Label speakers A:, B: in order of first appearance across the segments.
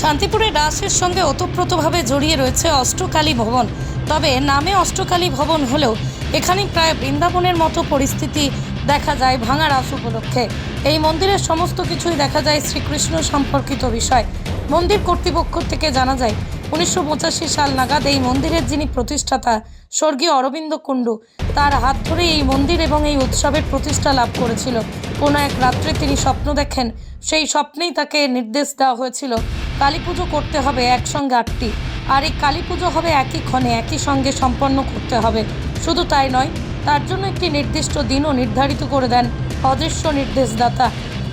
A: শান্তিপুরের রাসের সঙ্গে ওতপ্রোতভাবে জড়িয়ে রয়েছে অষ্টকালী ভবন। তবে নামে অষ্টকালী ভবন হলেও এখানে প্রায় বৃন্দাবনের মতো পরিস্থিতি দেখা যায় ভাঙা রাস উপলক্ষে। এই মন্দিরের সমস্ত কিছুই দেখা যায় শ্রীকৃষ্ণ সম্পর্কিত বিষয়। মন্দির কর্তৃপক্ষ থেকে জানা যায় 1985 সাল নাগাদ এই মন্দিরের যিনি প্রতিষ্ঠাতা স্বর্গীয় অরবিন্দ কুণ্ডু, তার হাত ধরে এই মন্দির এবং এই উৎসবের প্রতিষ্ঠা লাভ করেছিল। কোনো এক রাত্রে তিনি স্বপ্ন দেখেন, সেই স্বপ্নেই তাকে নির্দেশ দেওয়া হয়েছিল কালী পুজো করতে হবে একসঙ্গে 8টি, আর এই কালী পুজো হবে একই ক্ষণে একই সঙ্গে সম্পন্ন করতে হবে। শুধু তাই নয়, তার জন্য একটি নির্দিষ্ট দিনও নির্ধারিত করে দেন অদৃশ্য নির্দেশদাতা।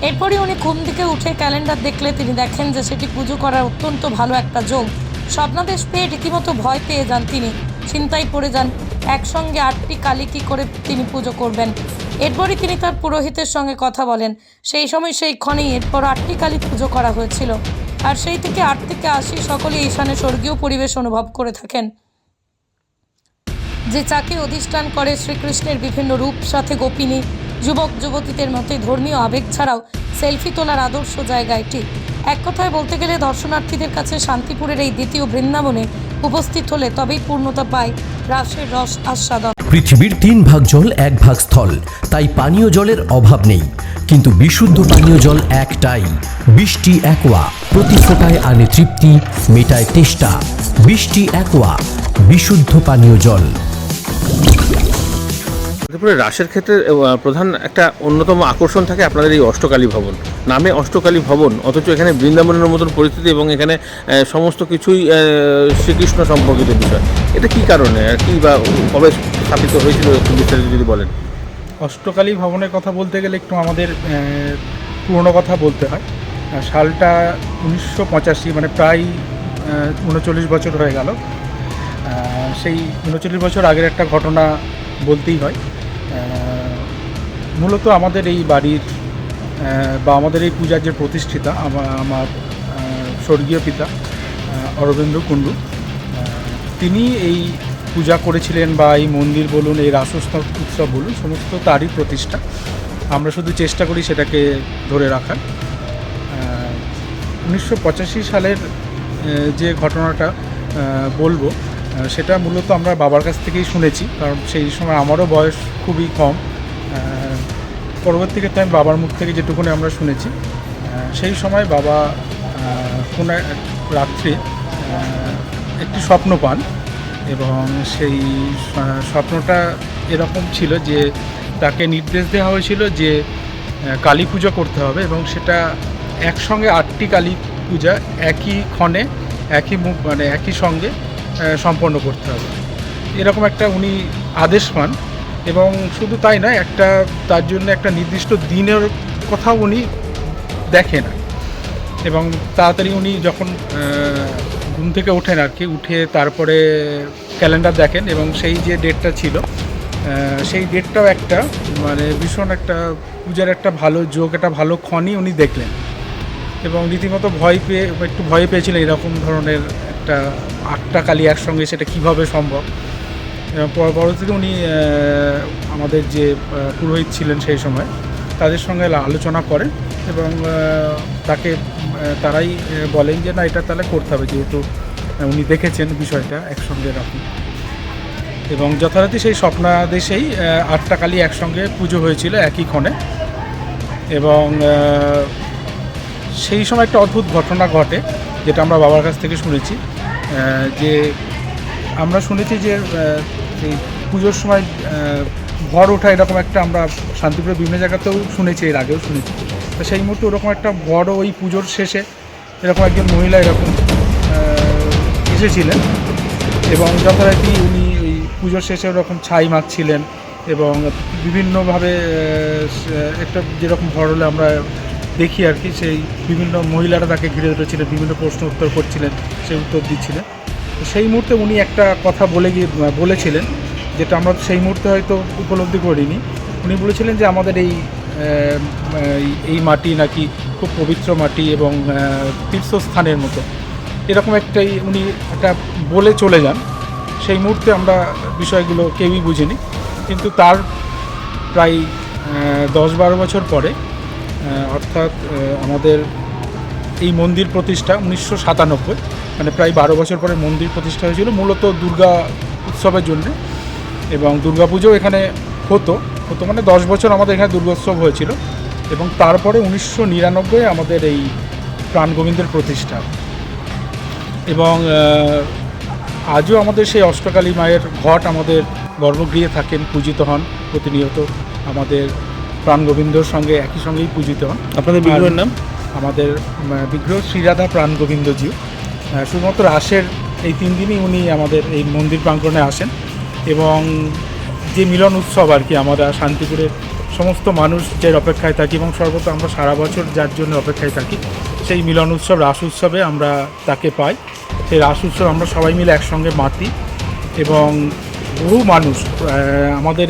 A: এরপরই উনি ঘুম থেকে উঠে ক্যালেন্ডার দেখলে তিনি দেখেন যে সেটি পুজো করার অত্যন্ত ভালো একটা যোগ। স্বপ্নাদেশ পেয়ে রীতিমতো ভয় পেয়ে যান তিনি, চিন্তায় পড়ে যান একসঙ্গে 8টি কালী কী করে তিনি পুজো করবেন। এরপরই তিনি তার পুরোহিতের সঙ্গে কথা বলেন। সেই সময় সেই ক্ষণেই এরপর 8টি কালী পুজো করা হয়েছিল। আর সেই থেকে 8 থেকে 80 সকলেই ঈশানে স্বর্গীয় পরিবেশ অনুভব করে থাকেন, যে চাকে অধিষ্ঠান করে শ্রীকৃষ্ণের বিভিন্ন রূপ, সাথে গোপিনী যুবক যুবতীদের মধ্যে ধর্মীয় আবেগ ছাড়াও সেলফি তোলার আদর্শ জায়গা এটি। এক কথায় বলতে গেলে দর্শনার্থীদের কাছে শান্তিপুরের এই দ্বিতীয় বৃন্দাবনে উপস্থিত হলে তবেই পূর্ণতা পায় রাসের রস আস্বাদন।
B: পৃথিবীর 3 ভাগ জল 1 ভাগ স্থল, তাই পানীয় জলের অভাব নেই। কিন্তু বিশুদ্ধ পানীয় জল একটাই, বৃষ্টি অ্যাকোয়া। প্রতি ফোঁটায় আনে তৃপ্তি, মেটায় তেষ্টা। বৃষ্টি অ্যাকোয়া, বিশুদ্ধ পানীয় জল।
C: শান্তিপুরের রাসের ক্ষেত্রে প্রধান একটা অন্যতম আকর্ষণ থাকে আপনাদের এই অষ্টকালী ভবন। নামে অষ্টকালী ভবন, অথচ এখানে বৃন্দাবনের মতন পরিস্থিতি এবং এখানে সমস্ত কিছুই শ্রীকৃষ্ণ সম্পর্কিত বিষয়। এটা কী কারণে আর কি বা কবে স্থাপিত হয়েছিল একটু বিস্তারিত যদি বলেন।
D: অষ্টকালী ভবনের কথা বলতে গেলে একটু আমাদের পুরনো কথা বলতে হয়। সালটা 1985, মানে প্রায় 39 বছর হয়ে গেল। সেই 39 বছর আগের একটা ঘটনা বলতেই হয়। মূলত আমাদের এই বাড়ির বা আমাদের এই পূজার যে প্রতিষ্ঠিতা আমার স্বর্গীয় পিতা অরবিন্দ কুণ্ডু, তিনি এই পূজা করেছিলেন বা এই মন্দির বলুন, এই রাস উৎসব বলুন, সমস্ত তারই প্রতিষ্ঠা। আমরা শুধু চেষ্টা করি সেটাকে ধরে রাখার। 1985 সালের যে ঘটনাটা বলবো, সেটা মূলত আমরা বাবার কাছ থেকেই শুনেছি, কারণ সেই সময় আমারও বয়স খুবই কম। পরবর্তীক্ষেত্রে আমি বাবার মুখ থেকে যেটুকুনি আমরা শুনেছি, সেই সময় বাবা কোনো রাত্রে একটি স্বপ্ন পান, এবং সেই স্বপ্নটা এরকম ছিল যে তাকে নির্দেশ দেওয়া হয়েছিল যে কালী পুজো করতে হবে, এবং সেটা একসঙ্গে 8টি কালী পূজা একই ক্ষণে মানে একই সঙ্গে সম্পন্ন করতে হবে, এরকম একটা উনি আদেশ পান। এবং শুধু তাই নয়, তার জন্য একটা নির্দিষ্ট দিনের কথাও উনি দেখেন। এবং তাড়াতাড়ি উনি যখন ঘুম থেকে ওঠেন আর কি, উঠে তারপরে ক্যালেন্ডার দেখেন, এবং সেই যে ডেটটা ছিল, সেই ডেটটাও একটা মানে ভীষণ একটা পূজার একটা ভালো যোগ, একটা ভালো ক্ষণই উনি দেখলেন। এবং রীতিমতো একটু ভয় পেয়েছিলেন, এরকম ধরনের একটা 8টা কালী একসঙ্গে সেটা কিভাবে সম্ভব। এবং পরবর্তীতে উনি আমাদের যে পুরোহিত ছিলেন সেই সময়, তাদের সঙ্গে আলোচনা করেন, এবং তারাই বলেন যে না, এটা তাহলে করতে হবে, যেহেতু উনি দেখেছেন বিষয়টা একসঙ্গে এরকম। এবং যথারীতি সেই স্বপ্নাদেশেই 8টা কালী একসঙ্গে পুজো হয়েছিল একই ক্ষণে। এবং সেই সময় একটা অদ্ভুত ঘটনা ঘটে, যেটা আমরা বাবার কাছ থেকে শুনেছি। যে আমরা শুনেছি যে এই পুজোর সময় ভর ওঠা, এরকম একটা আমরা শান্তিপুরের বিভিন্ন জায়গাতেও শুনেছি, এর আগেও শুনেছি। তো সেই মুহূর্তে ওরকম একটা ভরও ওই পুজোর শেষে এরকম একজন মহিলা এরকম এসেছিলেন, এবং যথারীতি উনি ওই পুজোর শেষে ওরকম ছাই মাখছিলেন, এবং বিভিন্নভাবে একটা যেরকম ভর হলে আমরা দেখি আর কি, সেই বিভিন্ন মহিলারা তাকে ঘিরে ধরেছিলেন, বিভিন্ন প্রশ্ন উত্তর করছিলেন, সেই উত্তর দিচ্ছিলেন। সেই মুহূর্তে উনি একটা কথা বলেছিলেন, যেটা আমরা সেই মুহূর্তে হয়তো উপলব্ধি করিনি। উনি বলেছিলেন যে আমাদের এই মাটি নাকি খুব পবিত্র মাটি এবং তীর্থস্থানের মতো, এরকম একটাই উনি একটা বলে চলে যান। সেই মুহূর্তে আমরা বিষয়গুলো কেউই বুঝিনি, কিন্তু তার প্রায় 10-12 বছর পরে, অর্থাৎ আমাদের এই মন্দির প্রতিষ্ঠা 1997, মানে প্রায় 12 বছর পরে মন্দির প্রতিষ্ঠা হয়েছিল মূলত দুর্গা উৎসবের জন্য। এবং দুর্গাপুজো এখানে হতো মানে 10 বছর আমাদের এখানে দুর্গোৎসব হয়েছিল। এবং তারপরে 1999 আমাদের এই প্রাণ গোবিন্দের প্রতিষ্ঠা। এবং আজও আমাদের সেই অষ্টকালী মায়ের ঘট আমাদের গর্ভগৃহে থাকেন, পূজিত হন প্রতিনিয়ত। আমাদের প্রাণ গোবিন্দর সঙ্গে একই সঙ্গেই পূজিত হন।
C: আপনাদের বিগ্রহের নাম?
D: আমাদের বিগ্রহ শ্রীরাধা প্রাণ গোবিন্দজি। শুধুমাত্র রাসের এই 3 দিনই উনি আমাদের এই মন্দির প্রাঙ্গণে আসেন। এবং যে মিলন উৎসব আর কি, আমরা শান্তিপুরের সমস্ত মানুষ যে অপেক্ষায় থাকি এবং সর্বত আমরা সারা বছর যার জন্য অপেক্ষায় থাকি, সেই মিলন উৎসব রাস উৎসবে আমরা তাকে পাই। সেই রাস উৎসব আমরা সবাই মিলে একসঙ্গে মাতি এবং বহু মানুষ আমাদের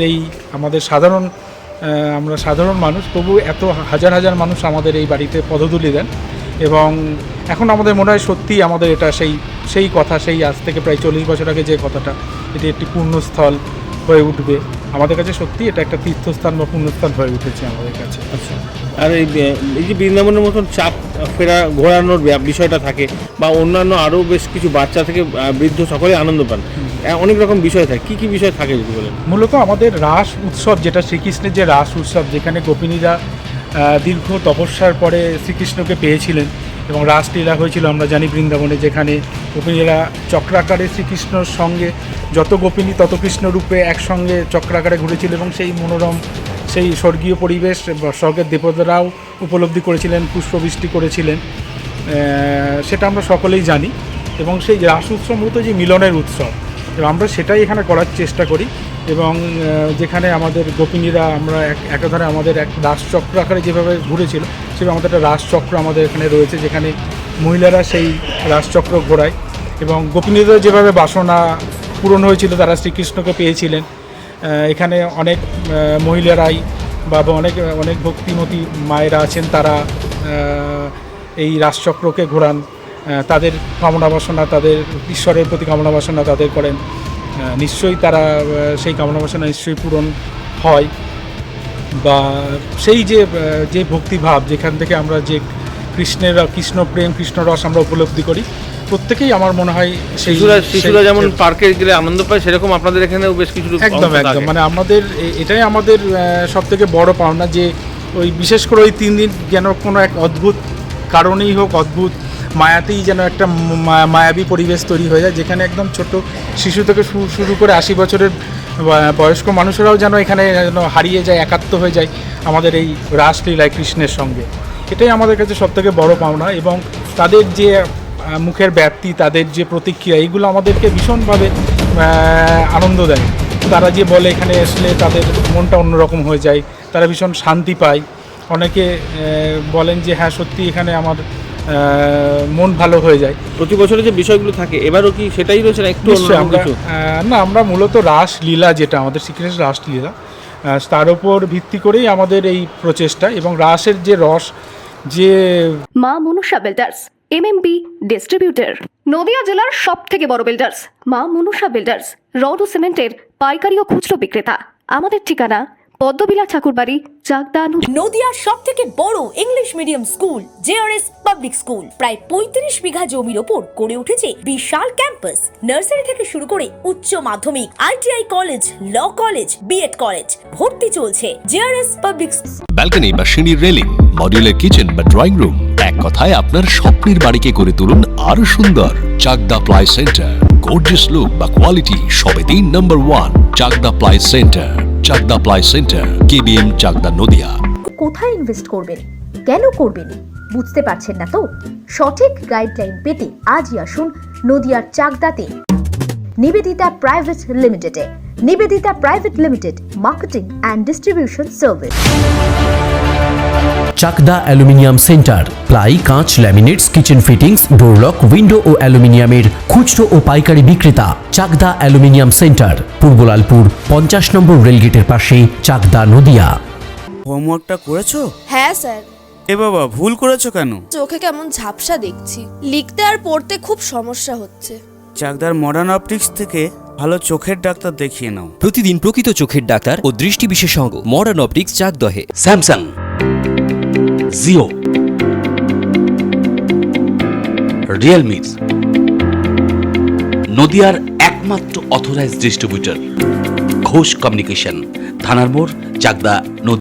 D: আমরা সাধারণ মানুষ, তবু এত হাজার হাজার মানুষ আমাদের এই বাড়িতে পদধূলি দেন। এবং এখন আমাদের মনে হয় সত্যিই আমাদের এটা সেই কথা, সেই আজ থেকে প্রায় 40 বছর আগে যে কথাটা, এটি একটি পুণ্যস্থল হয়ে উঠবে। আমাদের কাছে সত্যি এটা একটা তীর্থস্থান বা পুণ্যস্থান হয়ে উঠেছে আমাদের কাছে।
C: আচ্ছা, আর এই যে বৃন্দাবনের মতন চাপ ফেরা ঘোরানোর বিষয়টা থাকে, বা অন্যান্য আরও বেশ কিছু বাচ্চা থেকে বৃদ্ধ সকলে আনন্দ পান, অনেক রকম বিষয় থাকে, কী কী বিষয় থাকে যদি বলেন?
D: মূলত আমাদের রাস উৎসব, যেটা শ্রীকৃষ্ণের যে রাস উৎসব, যেখানে গোপিনীরা দীর্ঘ তপস্যার পরে শ্রীকৃষ্ণকে পেয়েছিলেন এবং রাসলীলা হয়েছিল আমরা জানি বৃন্দাবনে, যেখানে গোপিনীরা চক্রাকারে শ্রীকৃষ্ণর সঙ্গে যত গোপিনী তত কৃষ্ণ রূপে একসঙ্গে চক্রাকারে ঘুরেছিল। এবং সেই মনোরম সেই স্বর্গীয় পরিবেশ স্বর্গের দেবতারাও উপলব্ধি করেছিলেন, পুষ্পবৃষ্টি করেছিলেন, সেটা আমরা সকলেই জানি। এবং সেই রাস উৎসব মূলত যে মিলনের উৎসব, এবং আমরা সেটাই এখানে করার চেষ্টা করি। এবং যেখানে আমাদের গোপিনীরা, আমরা একাধারে আমাদের এক রাসচক্র আকারে যেভাবে ঘুরেছিল, সেভাবে আমাদের একটা রাসচক্র আমাদের এখানে রয়েছে, যেখানে মহিলারা সেই রাসচক্র ঘোরায়। এবং গোপিনীদের যেভাবে বাসনা পূরণ হয়েছিল, তারা শ্রীকৃষ্ণকে পেয়েছিলেন, এখানে অনেক মহিলারাই বা অনেক ভক্তিমতী মায়েরা আছেন, তারা এই রাসচক্রকে ঘোরান। তাদের কামনা বাসনা, তাদের ঈশ্বরের প্রতি কামনা বাসনা তাদের করেন, নিশ্চয়ই তারা সেই কামনা বাসনা নিশ্চয়ই পূরণ হয়। বা সেই যে ভক্তিভাব, যেখান থেকে আমরা যে কৃষ্ণ প্রেম, কৃষ্ণ রস আমরা উপলব্ধি করি, প্রত্যেকেই আমার মনে হয়
C: শিশুরা যেমন পার্কে গেলে আনন্দ পায়, সেরকম আপনাদের এখানেও বেশ কিছু
D: একদম মানে আমাদের এটাই আমাদের সবথেকে বড় পাওনা, যে ওই বিশেষ করে ওই 3 দিন যেন কোনো এক অদ্ভুত কারণেই হোক, অদ্ভুত মায়াতেই যেন একটা মায়াবী পরিবেশ তৈরি হয়ে যায়, যেখানে একদম ছোট শিশু থেকে শুরু করে 80 বছরের বয়স্ক মানুষেরাও যেন এখানে যেন হারিয়ে যায়, একাত্ম হয়ে যায় আমাদের এই রাসলীলায় কৃষ্ণের সঙ্গে। এটাই আমাদের কাছে সবথেকে বড় পাওনা। এবং তাদের যে মুখের ব্যাপ্তি, তাদের যে প্রতিক্রিয়া, এইগুলো আমাদেরকে ভীষণভাবে আনন্দ দেয়। তারা যে বলে এখানে আসলে তাদের মনটা অন্যরকম হয়ে যায়, তারা ভীষণ শান্তি পায়। অনেকে বলেন যে হ্যাঁ সত্যি এখানে আমার মন ভালো হয়ে যায়।
C: প্রতি বছরে যে বিষয়গুলো থাকে, এবারও কি সেটাই রয়েছে না একটু?
D: আমরা মূলত রাসলীলা, যেটা আমাদের শ্রীকৃষ্ণের রাসলীলা, তার উপর ভিত্তি করেই আমাদের এই প্রচেষ্টা। এবং রাসের যে রস, যে
E: মা Manusha builders MMB distributor, Nadia জেলার সবথেকে বড় বিল্ডার্স মা মনুষা বিল্ডার্স, রড ও সিমেন্টের পাইকারি ও খুচরো বিক্রেতা। আমাদের ঠিকানা পদ্মবিলা ঠাকুরবাড়ি, চাকদা।
F: নদিয়ার সব থেকে বড় English medium school JRS public school, প্রায় 35 বিঘা জমির ওপর গড়ে উঠেছে বিশাল ক্যাম্পাস। নার্সারি থেকে শুরু করে উচ্চ মাধ্যমিক, ITI college, law college, B Ed college, ভর্তি চলছে জেআরএস পাবলিক।
G: ব্যালকনি বা সিঁড়ির রেলিং, মডিউলার কিচেন বা ড্রয়িং রুম, এক কথায় আপনার স্বপ্নের বাড়িকে করে তুলুন আরো সুন্দর। Chakdah ply centre, gorgeous look বা কোয়ালিটি সবে 3 number 1 Chakdah ply centre. Chakdah ply centre, KBM, Chakdah, Nadia.
H: কোথায় ইনভেস্ট করবেন, কেন করবেন বুঝতে পারছেন না তো? সঠিক গাইডলাইন পেতে আজই আসুন নদিয়ার চাকদাতে নিবেদিতা প্রাইভেট লিমিটেডে। Nivedita private limited, marketing and distribution service.
B: Chakda aluminium centre, ply, কাঁচ, laminates, kitchen fittings, door lock, window ও অ্যালুমিনিয়ামের খুচরো ও পাইকারি বিক্রেতা। Chakda aluminium centre, Purbalalpur 50 number রেলগেটের পাশে, চাকদা, নদিয়া।
I: হোমওয়ার্কটা করেছো?
J: হ্যাঁ স্যার।
I: এ বাবা, ভুল করেছো কেন?
J: চোখে কেমন ঝাপসা দেখছি, লিখতে আর পড়তে খুব সমস্যা হচ্ছে।
I: চাকদার মডার্ন অপটিক্স থেকে ভালো চোখের ডাক্তার দেখিয়ে নাও।
K: প্রতিদিন প্রকৃত চোখের ডাক্তার ও দৃষ্টি বিশেষজ্ঞ মডার্ন অপটিক্স, চাকদহে।
L: স্যামসাং, জিও, রিয়েলমির নদিয়ার একমাত্র অথরাইজড ডিস্ট্রিবিউটর ঘোষ কমিউনিকেশন, থানার মোড়, চাকদা, নদিয়া।